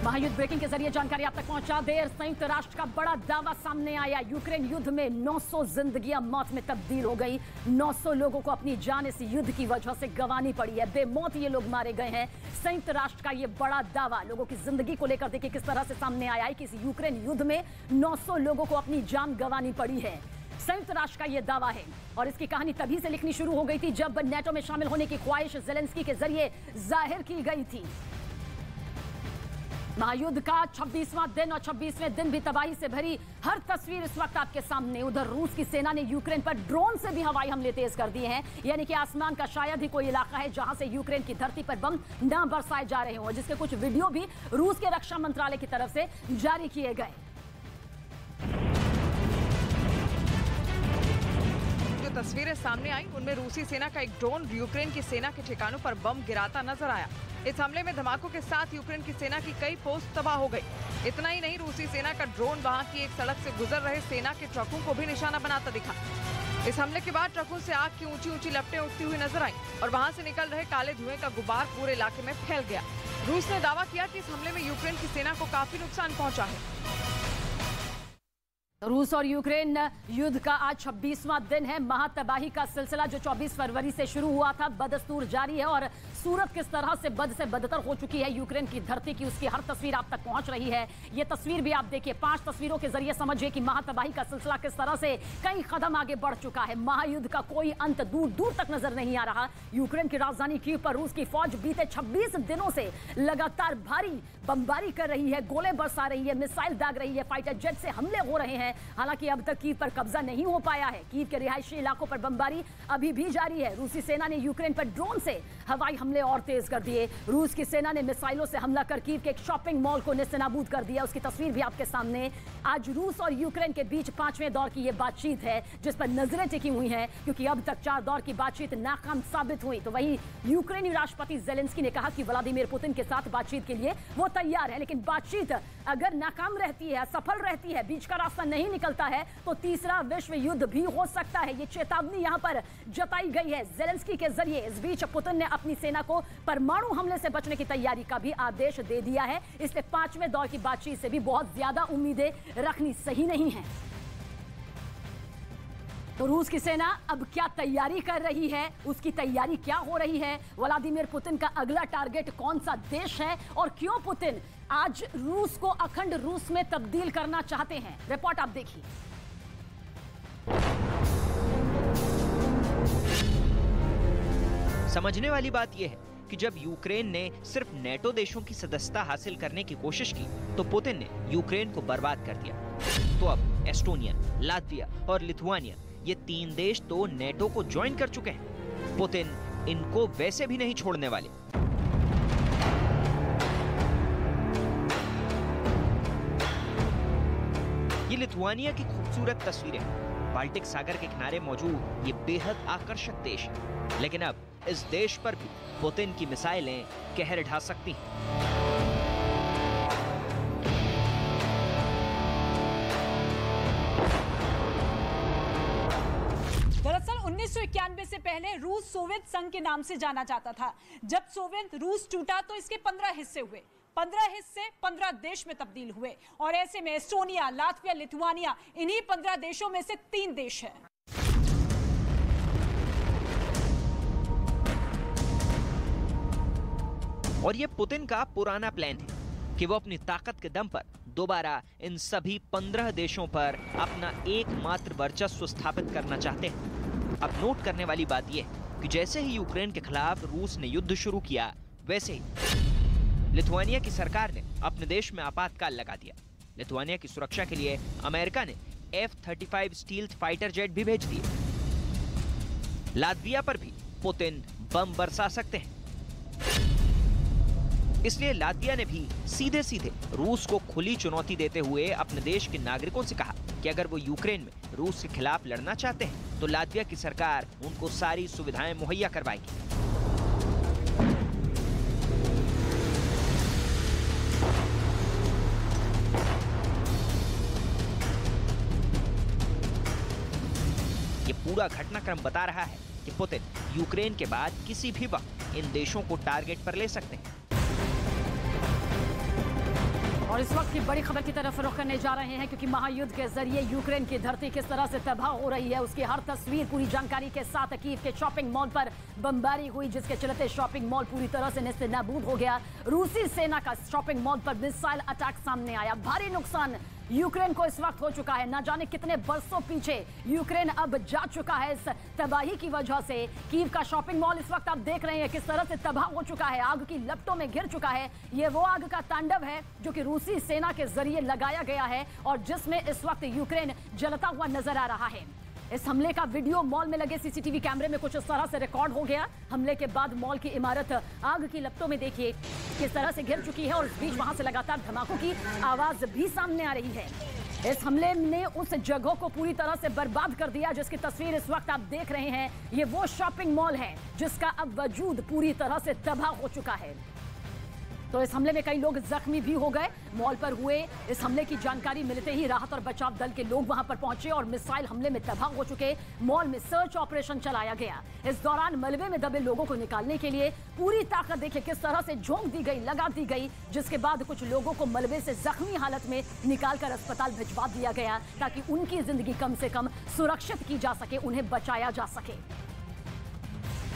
महायुद्ध ब्रेकिंग के जरिए जानकारी आप तक पहुंचा देर संयुक्त राष्ट्र का बड़ा दावा सामने आया। यूक्रेन युद्ध में 900 जिंदगियां मौत में तब्दील हो गई। 900 लोगों को अपनी जान इस युद्ध की वजह से गंवानी पड़ी है। बेमौत ये लोग मारे गए हैं। संयुक्त राष्ट्र का ये बड़ा दावा लोगों की जिंदगी को लेकर देखिए किस तरह से सामने आया है कि इस यूक्रेन युद्ध में 900 लोगों को अपनी जान गंवानी पड़ी है। संयुक्त राष्ट्र का यह दावा है और इसकी कहानी तभी से लिखनी शुरू हो गई थी जब नेटो में शामिल होने की ख्वाहिश ज़ेलेंस्की के जरिए जाहिर की गई थी। महायुद्ध का 26वां दिन और 26वें दिन भी तबाही से भरी हर तस्वीर इस वक्त आपके सामने। उधर रूस की सेना ने यूक्रेन पर ड्रोन से भी हवाई हमले तेज कर दिए हैं, यानी कि आसमान का शायद ही कोई इलाका है जहां से यूक्रेन की धरती पर बम न बरसाए जा रहे हों, जिसके कुछ वीडियो भी रूस के रक्षा मंत्रालय की तरफ से जारी किए गए। जो तस्वीरें सामने आई उनमें रूसी सेना का एक ड्रोन यूक्रेन की सेना के ठिकानों पर बम गिराता नजर आया। इस हमले में धमाकों के साथ यूक्रेन की सेना की कई पोस्ट तबाह हो गई। इतना ही नहीं, रूसी सेना का ड्रोन वहां की एक सड़क से गुजर रहे सेना के ट्रकों को भी निशाना बनाता दिखा। इस हमले के बाद ट्रकों से आग की ऊंची ऊंची लपटें उठती हुई नजर आई और वहां से निकल रहे काले धुएं का गुबार पूरे इलाके में फैल गया। रूस ने दावा किया कि इस हमले में यूक्रेन की सेना को काफी नुकसान पहुंचा है। रूस और यूक्रेन युद्ध का आज 26वां दिन है। महातबाही का सिलसिला जो 24 फरवरी से शुरू हुआ था बदस्तूर जारी है और सूरत किस तरह से बद से बदतर हो चुकी है यूक्रेन की धरती की, उसकी हर तस्वीर आप तक पहुंच रही है। ये तस्वीर भी आप देखिए, 5 तस्वीरों के जरिए समझिए कि महातबाही का सिलसिला किस तरह से कई कदम आगे बढ़ चुका है। महायुद्ध का कोई अंत दूर दूर तक नजर नहीं आ रहा। यूक्रेन की राजधानी कीव पर रूस की फौज बीते 26 दिनों से लगातार भारी बमबारी कर रही है, गोले बरसा रही है, मिसाइल दाग रही है, फाइटर जेट से हमले हो रहे हैं। हालांकि अब तक कीव पर कब्जा नहीं हो पाया है। कीव के रिहायशी इलाकों पर बमबारी अभी भी जारी है। रूसी सेना ने यूक्रेन पर ड्रोन से हवाई हमले और तेज कर दिए। रूस की सेना ने मिसाइलों से हमला कर कीव के एक शॉपिंग मॉल को नेस्तनाबूद कर दिया। उसकी तस्वीर भी आपके सामने। आज रूस और यूक्रेन के बीच 5वें दौर की यह बातचीत है जिस पर नजरें टिकी हुई हैं, क्योंकि अब तक 4 दौर की बातचीत नाकाम साबित हुई। तो वहीं यूक्रेनी राष्ट्रपति ज़ेलेंस्की ने कहा कि व्लादिमीर पुतिन के साथ बातचीत के लिए वो तैयार है, लेकिन बातचीत अगर नाकाम रहती है, असफल रहती है, बीच का रास्ता नहीं निकलता है तो तीसरा विश्व युद्ध भी हो सकता है। ये चेतावनी यहां पर जताई गई है ज़ेलेंस्की के जरिए। इस बीच पुतिन ने अपनी सेना को परमाणु हमले से बचने की तैयारी का भी आदेश दे दिया है। इसलिए 5वें दौर की बातचीत से भी बहुत ज्यादा उम्मीदें रखनी सही नहीं है। तो रूस की सेना अब क्या तैयारी कर रही है, उसकी तैयारी क्या हो रही है, व्लादिमीर पुतिन का अगला टारगेट कौन सा देश है और क्यों पुतिन आज रूस को अखंड रूस में तब्दील करना चाहते हैं, रिपोर्ट आप देखिए। समझने वाली बात यह है कि जब यूक्रेन ने सिर्फ नेटो देशों की सदस्यता हासिल करने की कोशिश की तो पुतिन ने यूक्रेन को बर्बाद कर दिया। तो अब एस्टोनिया, लातविया और लिथुआनिया ये 3 देश तो नेटो को ज्वाइन कर चुके हैं। पुतिन इनको वैसे भी नहीं छोड़ने वाले। ये लिथुआनिया की खूबसूरत तस्वीरें, बाल्टिक सागर के किनारे मौजूद ये बेहद आकर्षक देश है, लेकिन अब इस देश पर भी पुतिन की मिसाइलें कहर ढा सकती हैं। दरअसल 1991 से पहले रूस सोवियत संघ के नाम से जाना जाता था। जब सोवियत रूस टूटा तो इसके 15 हिस्से हुए। 15 हिस्से 15 देश में तब्दील हुए और ऐसे में एस्टोनिया, लातविया, लिथुआनिया इन्हीं 15 देशों में से 3 देश हैं। और ये पुतिन का पुराना प्लान है कि वो अपनी ताकत के दम पर दोबारा इन सभी 15 देशों पर अपना एकमात्र वर्चस्व स्थापित करना चाहते हैं। अब नोट करने वाली बात यह है कि जैसे ही यूक्रेन के खिलाफ रूस ने युद्ध शुरू किया, वैसे ही लिथुआनिया की सरकार ने अपने देश में आपातकाल लगा दिया। लिथुआनिया की सुरक्षा के लिए अमेरिका ने F-35 स्टील्थ फाइटर जेट भी भेज दिए। लातविया पर भी पुतिन बम बरसा सकते हैं। इसलिए लातविया ने भी सीधे सीधे रूस को खुली चुनौती देते हुए अपने देश के नागरिकों से कहा कि अगर वो यूक्रेन में रूस के खिलाफ लड़ना चाहते हैं तो लातविया की सरकार उनको सारी सुविधाएं मुहैया करवाएगी। ये पूरा घटनाक्रम बता रहा है कि पुतिन यूक्रेन के बाद किसी भी वक्त इन देशों को टारगेट पर ले सकते हैं। और इस वक्त की बड़ी खबर की तरफ रुख करने जा रहे हैं, क्योंकि महायुद्ध के जरिए यूक्रेन की धरती किस तरह से तबाह हो रही है उसकी हर तस्वीर पूरी जानकारी के साथ। कीव के शॉपिंग मॉल पर बमबारी हुई, जिसके चलते शॉपिंग मॉल पूरी तरह से नेस्तनाबूद हो गया। रूसी सेना का शॉपिंग मॉल पर मिसाइल अटैक सामने आया। भारी नुकसान यूक्रेन को इस वक्त हो चुका है। ना जाने कितने बरसों पीछे यूक्रेन अब जा चुका है इस तबाही की वजह से। कीव का शॉपिंग मॉल इस वक्त आप देख रहे हैं किस तरह से तबाह हो चुका है, आग की लपटों में घिर चुका है। ये वो आग का तांडव है जो कि रूसी सेना के जरिए लगाया गया है और जिसमें इस वक्त यूक्रेन जलता हुआ नजर आ रहा है। इस हमले का वीडियो मॉल में लगे सीसीटीवी कैमरे में कुछ इस तरह से रिकॉर्ड हो गया। हमले के बाद मॉल की इमारत आग की लपटों में देखिए किस तरह से घिर चुकी है और इस बीच वहां से लगातार धमाकों की आवाज भी सामने आ रही है। इस हमले ने उस जगह को पूरी तरह से बर्बाद कर दिया जिसकी तस्वीर इस वक्त आप देख रहे हैं। ये वो शॉपिंग मॉल है जिसका अब वजूद पूरी तरह से तबाह हो चुका है। तो इस हमले में कई लोग जख्मी भी हो गए। मॉल पर हुए इस हमले की जानकारी मिलते ही राहत और बचाव दल के लोग वहां पर पहुंचे और मिसाइल हमले में तबाह हो चुके मॉल में सर्च ऑपरेशन चलाया गया। इस दौरान मलबे में दबे लोगों को निकालने के लिए पूरी ताकत देखिए किस तरह से झोंक दी गई, लगा दी गई, जिसके बाद कुछ लोगों को मलबे से जख्मी हालत में निकालकर अस्पताल भिजवा दिया गया ताकि उनकी जिंदगी कम से कम सुरक्षित की जा सके, उन्हें बचाया जा सके।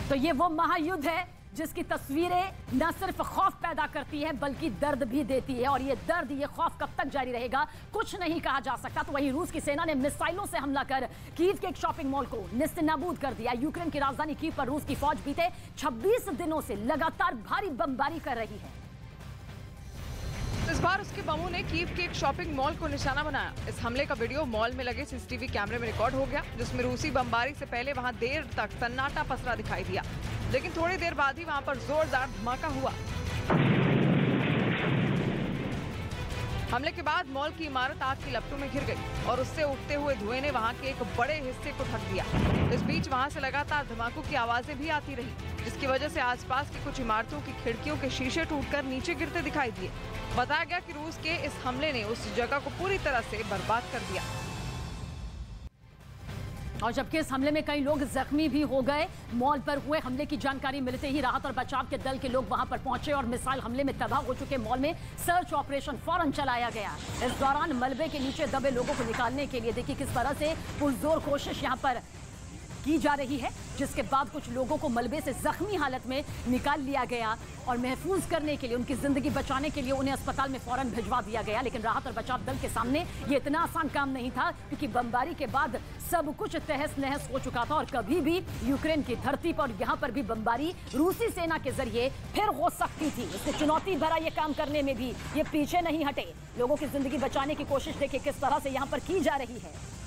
तो ये वो महायुद्ध है जिसकी तस्वीरें न सिर्फ खौफ पैदा करती है बल्कि दर्द भी देती है, और ये दर्द, ये खौफ कब तक जारी रहेगा कुछ नहीं कहा जा सकता। तो वहीं रूस की सेना ने मिसाइलों से हमला कर कीव के एक शॉपिंग मॉल को नेस्तनाबूद कर दिया। यूक्रेन की राजधानी कीव पर रूस की फौज बीते 26 दिनों से लगातार भारी बमबारी कर रही है। इस बार उसके बमों ने कीव के एक शॉपिंग मॉल को निशाना बनाया। इस हमले का वीडियो मॉल में लगे सीसीटीवी कैमरे में रिकॉर्ड हो गया, जिसमें रूसी बमबारी से पहले वहां देर तक सन्नाटा पसरा दिखाई दिया, लेकिन थोड़ी देर बाद ही वहां पर जोरदार धमाका हुआ। हमले के बाद मॉल की इमारत आग की लपटों में घिर गई और उससे उठते हुए धुएं ने वहां के एक बड़े हिस्से को ढक दिया। इस बीच वहां से लगातार धमाकों की आवाजें भी आती रही, जिसकी वजह से आसपास की कुछ इमारतों की खिड़कियों के शीशे टूटकर नीचे गिरते दिखाई दिए। बताया गया कि रूस के इस हमले ने उस जगह को पूरी तरह से बर्बाद कर दिया। और जबकि इस हमले में कई लोग जख्मी भी हो गए। मॉल पर हुए हमले की जानकारी मिलते ही राहत और बचाव के दल के लोग वहां पर पहुंचे और मिसाइल हमले में तबाह हो चुके मॉल में सर्च ऑपरेशन फौरन चलाया गया। इस दौरान मलबे के नीचे दबे लोगों को निकालने के लिए देखिए किस तरह से पुरजोर कोशिश यहां पर की जा रही है, जिसके बाद कुछ लोगों को मलबे से जख्मी हालत में निकाल लिया गया और महफूज करने के लिए, उनकी जिंदगी बचाने के लिए उन्हें अस्पताल में फौरन भिजवा दिया गया। लेकिन राहत और बचाव दल के सामने ये इतना आसान काम नहीं था, क्योंकि बमबारी के बाद सब कुछ तहस नहस हो चुका था और कभी भी यूक्रेन की धरती पर यहाँ पर भी बमबारी रूसी सेना के जरिए फिर हो सकती थी। इससे चुनौती भरा ये काम करने में भी ये पीछे नहीं हटे। लोगों की जिंदगी बचाने की कोशिश देखिए किस तरह से यहाँ पर की जा रही है।